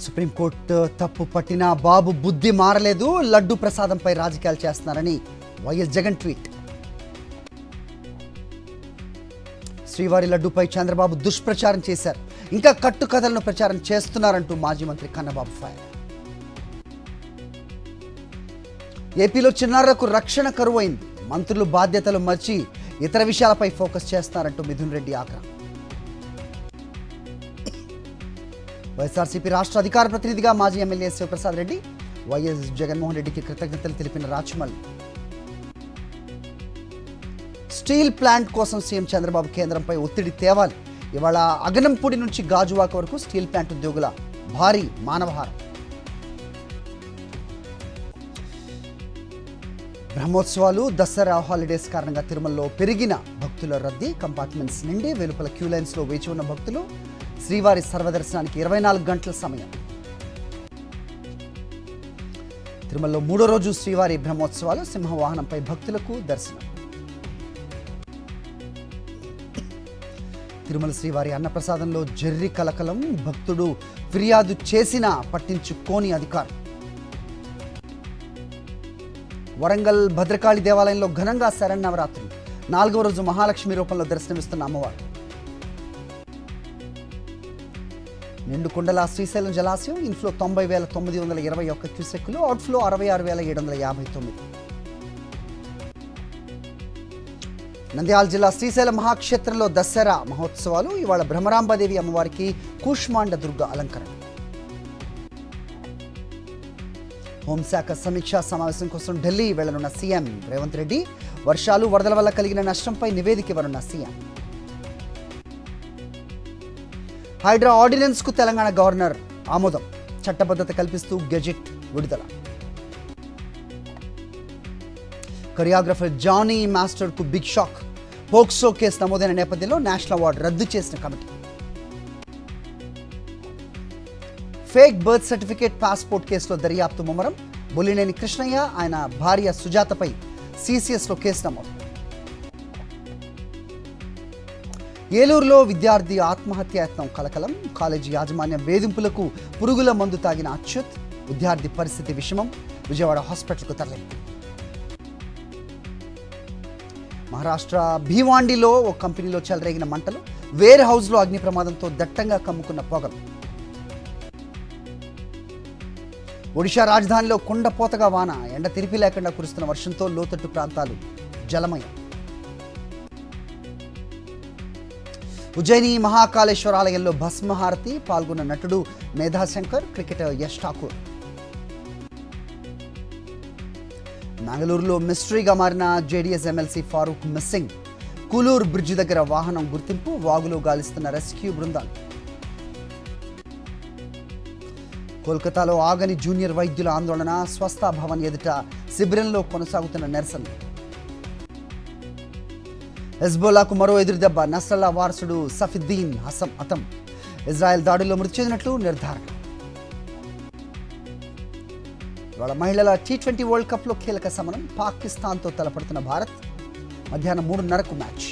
Supreme court తప్పు పట్టినా బాబు బుద్ధి మారలేదు, లడ్డు ప్రసాదంపై రాజకీయాలు చేస్తున్నారని వైఎస్ జగన్ ట్వీట్. శ్రీవారి లడ్డుపై చంద్రబాబు దుష్ప్రచారం చేశారు, ఇంకా కట్టుకథలను ప్రచారం చేస్తున్నారంటూ మాజీ మంత్రి కన్నబాబు ఫైర్. ఏపీలో చిన్నారులకు రక్షణ కరువైంది, మంత్రులు బాధ్యతలు మర్చి ఇతర విషయాలపై ఫోకస్ చేస్తున్నారంటూ మిథున్ రెడ్డి ఆగ్రహం. వైఎస్ఆర్సీపీ రాష్ట్ర అధికార ప్రతినిధిగా మాజీ ఎమ్మెల్యే శివప్రసాద్ రెడ్డి వైఎస్ జగన్మోహన్ రెడ్డికి కృతజ్ఞతలు తెలిపిన రాచమల్లి. స్టీల్ ప్లాంట్ కోసం సీఎం చంద్రబాబు కేంద్రంపై ఒత్తిడి తేవాలి, ఇవాళ అగనంపూడి నుంచి గాజువాక వరకు స్టీల్ ప్లాంట్ ఉద్యోగుల భారీ మానవహారం. బ్రహ్మోత్సవాలు దసరా హాలిడేస్ కారణంగా తిరుమలలో పెరిగిన భక్తుల రద్దీ, కంపార్ట్మెంట్స్ నిండి వెలుపల క్యూ లైన్స్లో వేచి ఉన్న భక్తులు. శ్రీవారి సర్వదర్శనానికి 24 గంటల సమయం. తిరుమలలో 3వ రోజు శ్రీవారి బ్రహ్మోత్సవాలు, సింహవాహనంపై భక్తులకు దర్శనం. తిరుమల శ్రీవారి అన్నప్రసాదంలో జర్రి కలకలం, భక్తుడు ఫిర్యాదు చేసినా పట్టించుకోని అధికారులు. వరంగల్ భద్రకాళి దేవాలయంలో ఘనంగా శరన్నవరాత్రులు, 4వ రోజు మహాలక్ష్మి రూపంలో దర్శనమిస్తున్న అమ్మవారు. నిండుకొండల శ్రీశైలం జలాశయం ఇన్ఫ్లో 90,921 క్యూసెక్కులు, అవుట్ఫ్లో 66,759. నంద్యాల జిల్లా శ్రీశైలం మహాక్షేత్రంలో దసరా మహోత్సవాలు, ఇవాళ బ్రహ్మరాంబాదేవి అమ్మవారికి కూష్మాండ దుర్గ అలంకరణ. హోంశాఖ సమీక్షా సమావేశం కోసం ఢిల్లీ వెళ్లనున్న సీఎం రేవంత్ రెడ్డి, వర్షాలు వరదల వల్ల కలిగిన నష్టంపై నివేదిక ఇవ్వనున్న సీఎం. హైడ్రా ఆర్డినెన్స్ కు తెలంగాణ గవర్నర్ ఆమోదం, చట్టబద్ధత కల్పిస్తూ గెజెట్ విడుదల. కొరియోగ్రఫర్ జానీ మాస్టర్ కు బిగ్ షాక్, పోక్సో కేసు నమోదైన నేపథ్యంలో నేషనల్ అవార్డు రద్దు చేసిన committee. Fake birth certificate passport కేసులో దర్యాప్తు ముమ్మరం, బొల్లినేని కృష్ణయ్య ఆయన భార్య సుజాతపై సిసిఎస్లో కేసు నమోదు. ఏలూరులో విద్యార్థి ఆత్మహత్యాయత్నం కలకలం, కాలేజీ యాజమాన్యం వేధింపులకు పురుగుల మందు తాగిన అచ్యుత్, విద్యార్థి పరిస్థితి విషమం, విజయవాడ హాస్పిటల్కు తరలింది. మహారాష్ట్ర భీవాండిలో ఓ కంపెనీలో చెలరేగిన మంటలు, వేర్ హౌస్లో అగ్ని ప్రమాదంతో దట్టంగా కమ్ముకున్న పొగలు. ఒడిషా రాజధానిలో కుండపోతగా వాన, ఎండ తిరిపి లేకుండా కురుస్తున్న వర్షంతో లోతట్టు ప్రాంతాలు జలమయం. ఉజ్జయిని మహాకాళేశ్వర ఆలయంలో భస్మహారతి, పాల్గొన్న నటుడు మేధాశంకర్, క్రికెటర్ యష్ ఠాకూర్. మంగళూరులో మిస్టరీగా మారిన JDS MLC Farooq missing, Kuluru bridge దగ్గర వాహనం గుర్తింపు, వాగులో గాలిస్తున్న రెస్క్యూ బృందాలు. కోల్కతాలో ఆగని జూనియర్ వైద్యుల ఆందోళన, స్వస్థ భవన్ ఎదుట శిబిరంలో కొనసాగుతున్న నిరసన. హెజ్బోలాకు మరో ఎదురుదెబ్బ, నస్రల్లా వారసుడు సఫిద్దీన్ హసం హతం, ఇజ్రాయెల్ దాడుల్లో మృతి చెందినట్లు నిర్ధారణ. ఇవాళ మహిళల T20 వరల్డ్ కప్లో కీలక సమరం, పాకిస్తాన్తో తలపడుతున్న భారత్. మధ్యాహ్నం 3:30కు మ్యాచ్.